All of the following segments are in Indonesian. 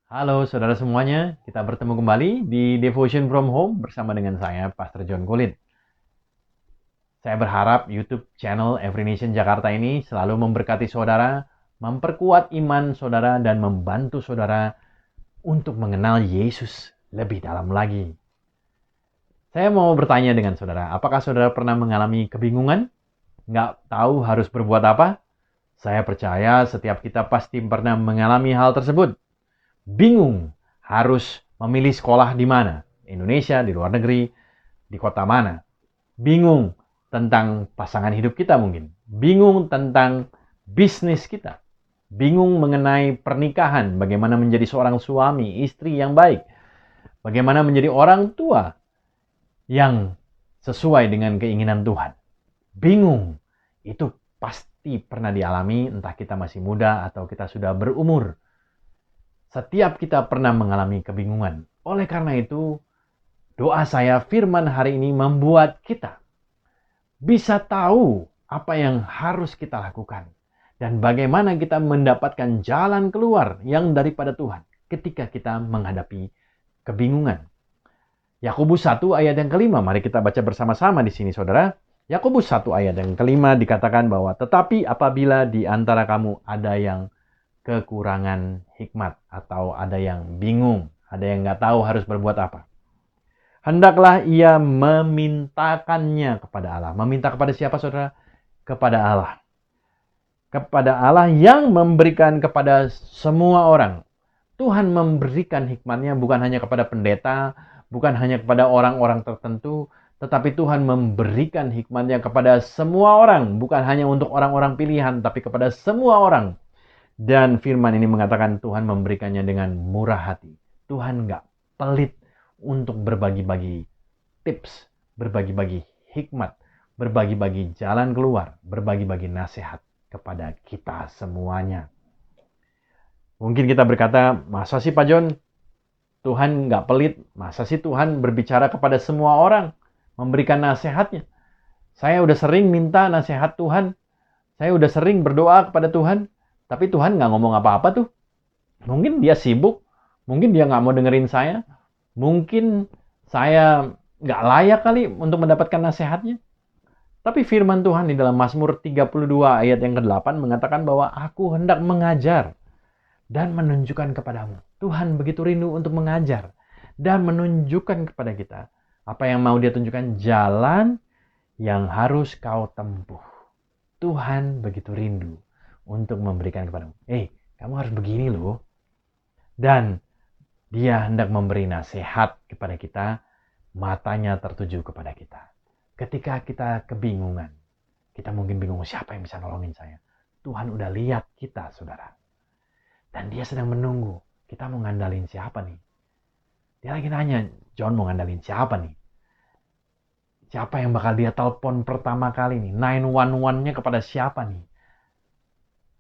Halo saudara semuanya, kita bertemu kembali di Devotion from Home bersama dengan saya, Pastor John Kulit. Saya berharap YouTube channel Every Nation Jakarta ini selalu memberkati saudara, memperkuat iman saudara, dan membantu saudara untuk mengenal Yesus lebih dalam lagi. Saya mau bertanya dengan saudara, apakah saudara pernah mengalami kebingungan? Nggak tahu harus berbuat apa? Saya percaya setiap kita pasti pernah mengalami hal tersebut. Bingung harus memilih sekolah di mana, Indonesia, di luar negeri, di kota mana. Bingung tentang pasangan hidup kita mungkin. Bingung tentang bisnis kita. Bingung mengenai pernikahan, bagaimana menjadi seorang suami, istri yang baik. Bagaimana menjadi orang tua yang sesuai dengan keinginan Tuhan. Bingung, itu pasti pernah dialami entah kita masih muda atau kita sudah berumur. Setiap kita pernah mengalami kebingungan. Oleh karena itu, doa saya firman hari ini membuat kita bisa tahu apa yang harus kita lakukan. Dan bagaimana kita mendapatkan jalan keluar yang daripada Tuhan ketika kita menghadapi kebingungan. Yakobus 1 ayat yang kelima, mari kita baca bersama-sama di sini saudara. Yakobus 1 ayat yang kelima dikatakan bahwa tetapi apabila di antara kamu ada yang kekurangan hikmat atau ada yang bingung, ada yang nggak tahu harus berbuat apa, hendaklah ia memintakannya kepada Allah. Meminta kepada siapa saudara? Kepada Allah. Kepada Allah yang memberikan kepada semua orang. Tuhan memberikan hikmatnya bukan hanya kepada pendeta, bukan hanya kepada orang-orang tertentu, tetapi Tuhan memberikan hikmatnya kepada semua orang, bukan hanya untuk orang-orang pilihan, tapi kepada semua orang. Dan firman ini mengatakan Tuhan memberikannya dengan murah hati. Tuhan nggak pelit untuk berbagi-bagi tips, berbagi-bagi hikmat, berbagi-bagi jalan keluar, berbagi-bagi nasihat kepada kita semuanya. Mungkin kita berkata, masa sih Pak John, Tuhan nggak pelit? Masa sih Tuhan berbicara kepada semua orang, memberikan nasihatnya? Saya udah sering minta nasihat Tuhan, saya udah sering berdoa kepada Tuhan, tapi Tuhan nggak ngomong apa-apa tuh. Mungkin dia sibuk, mungkin dia nggak mau dengerin saya, mungkin saya nggak layak kali untuk mendapatkan nasihatnya. Tapi firman Tuhan di dalam Mazmur 32 ayat yang ke-8 mengatakan bahwa aku hendak mengajar dan menunjukkan kepadamu. Tuhan begitu rindu untuk mengajar dan menunjukkan kepada kita apa yang mau dia tunjukkan, jalan yang harus kau tempuh. Tuhan begitu rindu untuk memberikan kepadamu. Kamu harus begini loh. Dan dia hendak memberi nasihat kepada kita, matanya tertuju kepada kita. Ketika kita kebingungan, kita mungkin bingung siapa yang bisa nolongin saya. Tuhan udah lihat kita, saudara. Dan dia sedang menunggu. Kita mau ngandalin siapa nih? Dia lagi nanya, John mau ngandalin siapa nih? Siapa yang bakal dia telepon pertama kali nih? 911-nya kepada siapa nih?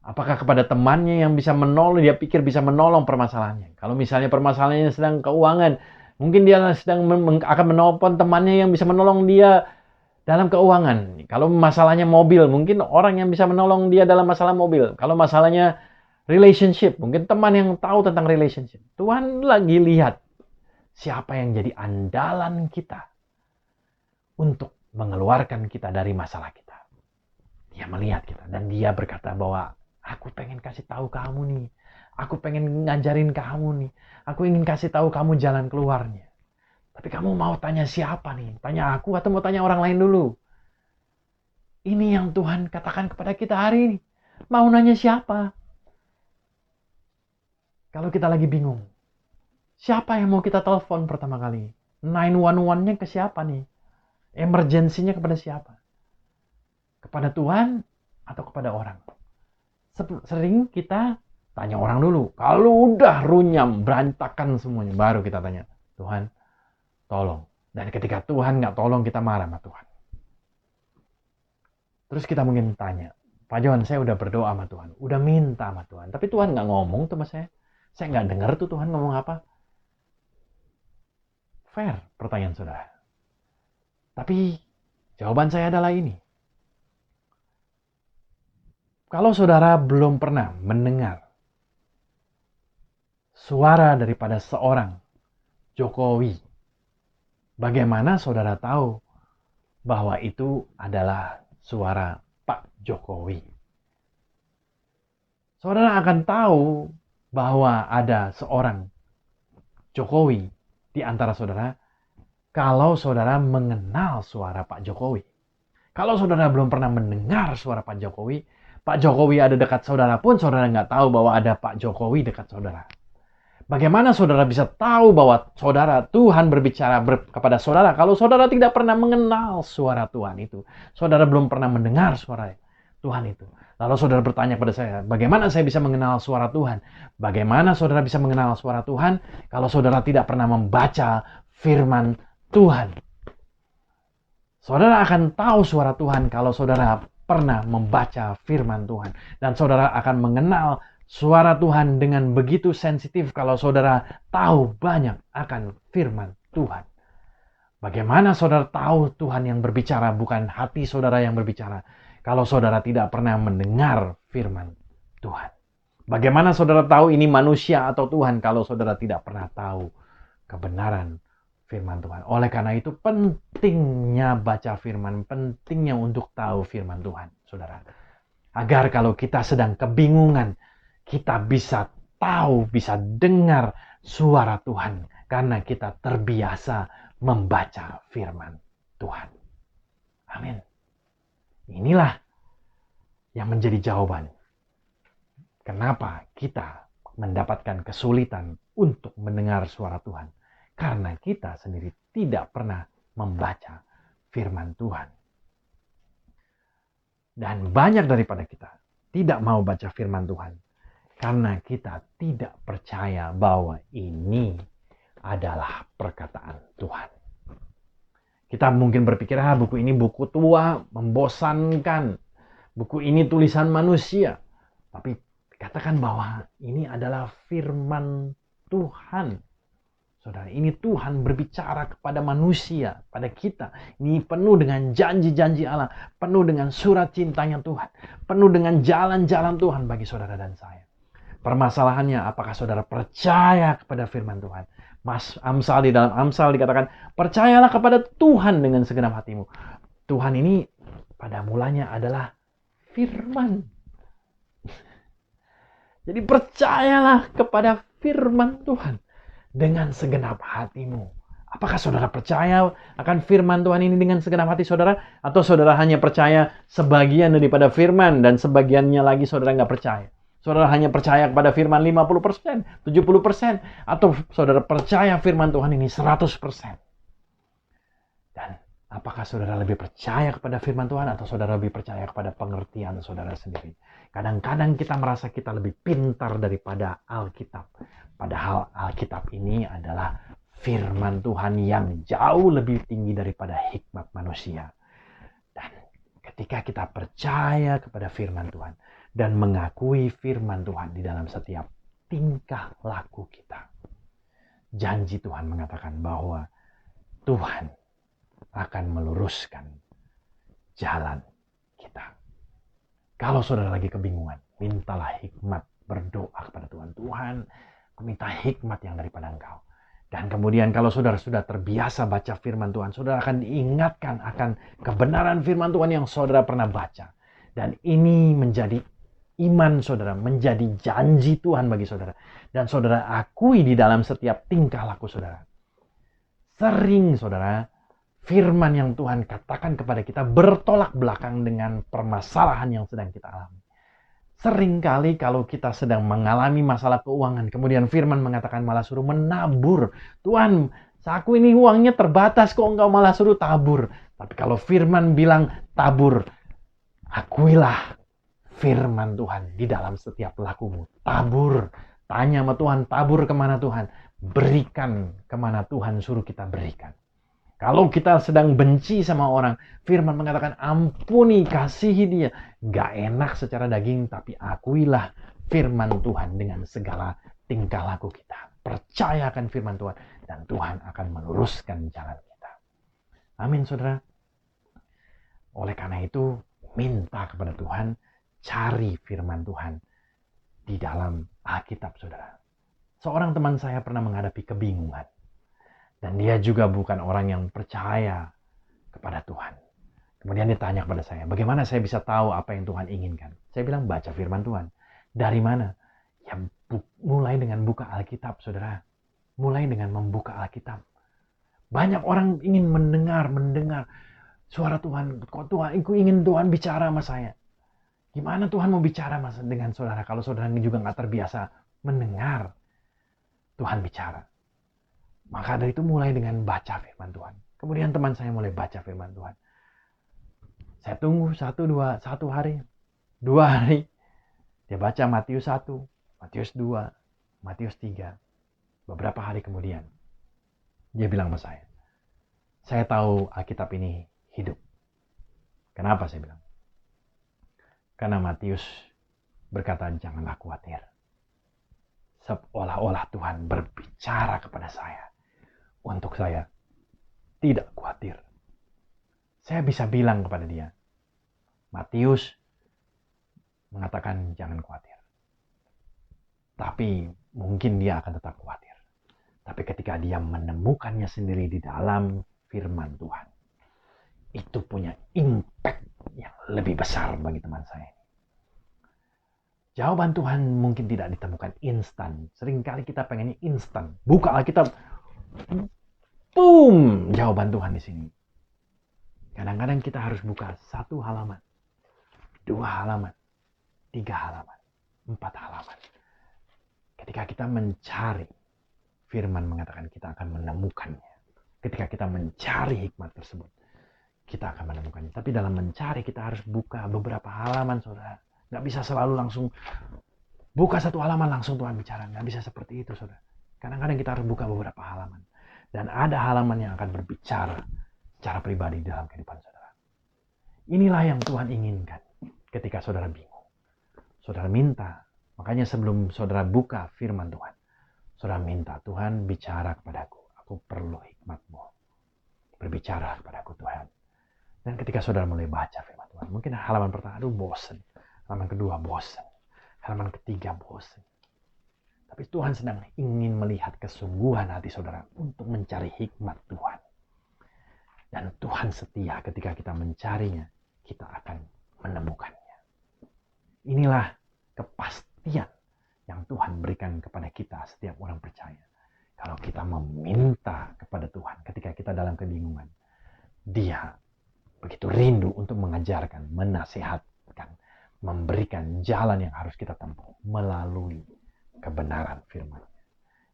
Apakah kepada temannya yang bisa menolong, dia pikir bisa menolong permasalahannya. Kalau misalnya permasalahannya sedang keuangan, mungkin dia sedang akan menelpon temannya yang bisa menolong dia dalam keuangan. Kalau masalahnya mobil, mungkin orang yang bisa menolong dia dalam masalah mobil. Kalau masalahnya relationship, mungkin teman yang tahu tentang relationship. Tuhan lagi lihat siapa yang jadi andalan kita untuk mengeluarkan kita dari masalah kita. Dia melihat kita dan dia berkata bahwa aku pengen kasih tahu kamu nih. Aku pengen ngajarin kamu nih. Aku ingin kasih tahu kamu jalan keluarnya. Tapi kamu mau tanya siapa nih? Tanya aku atau mau tanya orang lain dulu? Ini yang Tuhan katakan kepada kita hari ini. Mau nanya siapa? Kalau kita lagi bingung. Siapa yang mau kita telepon pertama kali? 911-nya ke siapa nih? Emergensinya kepada siapa? Kepada Tuhan atau kepada orang? Sering kita tanya orang dulu. Kalau udah runyam, berantakan semuanya, baru kita tanya, Tuhan, tolong. Dan ketika Tuhan nggak tolong, kita marah sama Tuhan. Terus kita mungkin tanya, Pak John, saya udah berdoa sama Tuhan, udah minta sama Tuhan, tapi Tuhan nggak ngomong tuh sama saya. Saya nggak dengar tuh Tuhan ngomong apa. Fair pertanyaan saudara. Tapi jawaban saya adalah ini. Kalau saudara belum pernah mendengar suara daripada seorang Jokowi, bagaimana saudara tahu bahwa itu adalah suara Pak Jokowi? Saudara akan tahu bahwa ada seorang Jokowi di antara saudara kalau saudara mengenal suara Pak Jokowi. Kalau saudara belum pernah mendengar suara Pak Jokowi ada dekat saudara pun saudara nggak tahu bahwa ada Pak Jokowi dekat saudara. Bagaimana saudara bisa tahu bahwa Tuhan berbicara kepada saudara kalau saudara tidak pernah mengenal suara Tuhan itu? Saudara belum pernah mendengar suara Tuhan itu. Lalu saudara bertanya pada saya, bagaimana saya bisa mengenal suara Tuhan? Bagaimana saudara bisa mengenal suara Tuhan kalau saudara tidak pernah membaca firman Tuhan? Saudara akan tahu suara Tuhan kalau saudara pernah membaca firman Tuhan. Dan saudara akan mengenal suara Tuhan dengan begitu sensitif kalau saudara tahu banyak akan firman Tuhan. Bagaimana saudara tahu Tuhan yang berbicara bukan hati saudara yang berbicara kalau saudara tidak pernah mendengar firman Tuhan? Bagaimana saudara tahu ini manusia atau Tuhan kalau saudara tidak pernah tahu kebenaran firman Tuhan? Oleh karena itu pentingnya baca firman, pentingnya untuk tahu firman Tuhan, saudara. Agar kalau kita sedang kebingungan, kita bisa tahu, bisa dengar suara Tuhan. Karena kita terbiasa membaca firman Tuhan. Amin. Inilah yang menjadi jawaban. Kenapa kita mendapatkan kesulitan untuk mendengar suara Tuhan? Karena kita sendiri tidak pernah membaca firman Tuhan. Dan banyak daripada kita tidak mau baca firman Tuhan. Karena kita tidak percaya bahwa ini adalah perkataan Tuhan. Kita mungkin berpikir, buku ini buku tua, membosankan. Buku ini tulisan manusia. Tapi katakan bahwa ini adalah firman Tuhan. Saudara, ini Tuhan berbicara kepada manusia, pada kita. Ini penuh dengan janji-janji Allah, penuh dengan surat cintanya Tuhan, penuh dengan jalan-jalan Tuhan bagi saudara dan saya. Permasalahannya, apakah saudara percaya kepada firman Tuhan? Di dalam Amsal dikatakan, percayalah kepada Tuhan dengan segenap hatimu. Tuhan ini pada mulanya adalah firman. Jadi percayalah kepada firman Tuhan dengan segenap hatimu. Apakah saudara percaya akan firman Tuhan ini dengan segenap hati saudara? Atau saudara hanya percaya sebagian daripada firman dan sebagiannya lagi saudara nggak percaya? Saudara hanya percaya kepada firman 50%, 70%, atau saudara percaya firman Tuhan ini 100%. Dan apakah saudara lebih percaya kepada firman Tuhan atau saudara lebih percaya kepada pengertian saudara sendiri? Kadang-kadang kita merasa kita lebih pintar daripada Alkitab. Padahal Alkitab ini adalah firman Tuhan yang jauh lebih tinggi daripada hikmat manusia. Dan ketika kita percaya kepada firman Tuhan dan mengakui firman Tuhan di dalam setiap tingkah laku kita, janji Tuhan mengatakan bahwa Tuhan akan meluruskan jalan kita. Kalau saudara lagi kebingungan, mintalah hikmat, berdoa kepada Tuhan. Tuhan, aku minta hikmat yang daripada Engkau. Dan kemudian kalau saudara sudah terbiasa baca firman Tuhan, saudara akan diingatkan akan kebenaran firman Tuhan yang saudara pernah baca. Dan ini menjadi iman saudara, menjadi janji Tuhan bagi saudara. Dan saudara akui di dalam setiap tingkah laku saudara. Sering saudara, firman yang Tuhan katakan kepada kita bertolak belakang dengan permasalahan yang sedang kita alami. Seringkali kalau kita sedang mengalami masalah keuangan, kemudian firman mengatakan malah suruh menabur. Tuhan, aku ini uangnya terbatas, kok engkau malah suruh tabur. Tapi kalau firman bilang tabur, akuilah firman Tuhan di dalam setiap lakumu. Tabur. Tanya sama Tuhan, tabur kemana Tuhan? Berikan kemana Tuhan suruh kita berikan. Kalau kita sedang benci sama orang, firman mengatakan ampuni, kasihi dia. Gak enak secara daging, tapi akuilah firman Tuhan dengan segala tingkah laku kita. Percayakan firman Tuhan, dan Tuhan akan meluruskan jalan kita. Amin, saudara. Oleh karena itu, minta kepada Tuhan, cari firman Tuhan di dalam Alkitab, saudara. Seorang teman saya pernah menghadapi kebingungan. Dan dia juga bukan orang yang percaya kepada Tuhan. Kemudian dia tanya kepada saya, bagaimana saya bisa tahu apa yang Tuhan inginkan? Saya bilang, baca firman Tuhan. Dari mana? Ya, mulai dengan buka Alkitab, saudara. Mulai dengan membuka Alkitab. Banyak orang ingin mendengar suara Tuhan. Kok Tuhan, aku ingin Tuhan bicara sama saya. Gimana Tuhan mau bicara dengan saudara kalau saudara juga nggak terbiasa mendengar Tuhan bicara? Maka dari itu mulai dengan baca firman Tuhan. Kemudian teman saya mulai baca firman Tuhan. Saya tunggu 1 hari, 2 hari. Dia baca Matius 1, Matius 2, Matius 3. Beberapa hari kemudian, dia bilang sama saya tahu Alkitab ini hidup. Kenapa saya bilang? Karena Matius berkata, janganlah khawatir. Seolah-olah Tuhan berbicara kepada saya. Untuk saya tidak khawatir. Saya bisa bilang kepada dia, Matius mengatakan jangan khawatir. Tapi mungkin dia akan tetap khawatir. Tapi ketika dia menemukannya sendiri di dalam firman Tuhan, itu punya impact yang lebih besar bagi teman saya. Jawaban Tuhan mungkin tidak ditemukan instan. Seringkali kita pengennya instan. Buka Alkitab, boom, jawaban Tuhan di sini. Kadang-kadang kita harus buka 1 halaman, 2 halaman, 3 halaman, 4 halaman. Ketika kita mencari, firman mengatakan kita akan menemukannya. Ketika kita mencari hikmat tersebut, kita akan menemukannya. Tapi dalam mencari kita harus buka beberapa halaman, saudara. Nggak bisa selalu langsung buka 1 halaman langsung Tuhan bicara. Nggak bisa seperti itu, saudara. Kadang-kadang kita harus buka beberapa halaman. Dan ada halaman yang akan berbicara secara pribadi dalam kehidupan saudara. Inilah yang Tuhan inginkan ketika saudara bingung. Saudara minta, makanya sebelum saudara buka firman Tuhan, saudara minta, Tuhan bicara kepadaku. Aku perlu hikmat-Mu. Berbicara kepadaku Tuhan. Dan ketika saudara mulai baca firman Tuhan, mungkin halaman pertama, aduh bosen. Halaman kedua bosen. Halaman ketiga bosen. Tapi Tuhan sedang ingin melihat kesungguhan hati saudara untuk mencari hikmat Tuhan. Dan Tuhan setia ketika kita mencarinya, kita akan menemukannya. Inilah kepastian yang Tuhan berikan kepada kita setiap orang percaya. Kalau kita meminta kepada Tuhan ketika kita dalam kebingungan, Dia begitu rindu untuk mengajarkan, menasihatkan, memberikan jalan yang harus kita tempuh melalui kebenaran firman-Nya.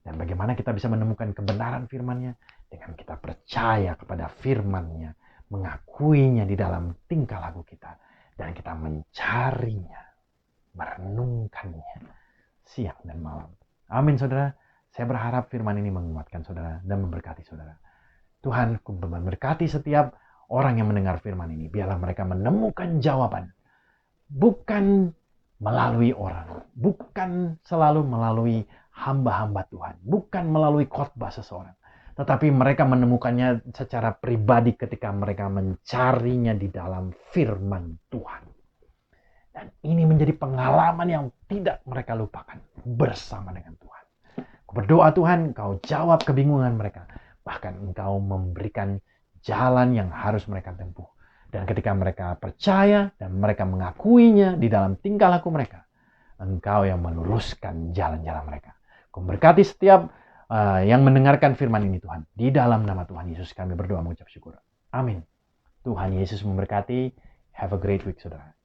Dan bagaimana kita bisa menemukan kebenaran firman-Nya? Dengan kita percaya kepada firman-Nya, mengakuinya di dalam tingkah laku kita, dan kita mencarinya, merenungkannya siang dan malam. Amin, saudara. Saya berharap firman ini menguatkan saudara dan memberkati saudara. Tuhan memberkati setiap orang yang mendengar firman ini. Biarlah mereka menemukan jawaban. Bukan melalui orang. Bukan selalu melalui hamba-hamba Tuhan. Bukan melalui khotbah seseorang. Tetapi mereka menemukannya secara pribadi ketika mereka mencarinya di dalam firman Tuhan. Dan ini menjadi pengalaman yang tidak mereka lupakan bersama dengan Tuhan. Aku berdoa Tuhan, Engkau jawab kebingungan mereka. Bahkan Engkau memberikan jalan yang harus mereka tempuh. Dan ketika mereka percaya dan mereka mengakuinya di dalam tingkah laku mereka, Engkau yang meluruskan jalan-jalan mereka. Aku berkati setiap yang mendengarkan firman ini Tuhan. Di dalam nama Tuhan Yesus kami berdoa mengucap syukur. Amin. Tuhan Yesus memberkati. Have a great week saudara.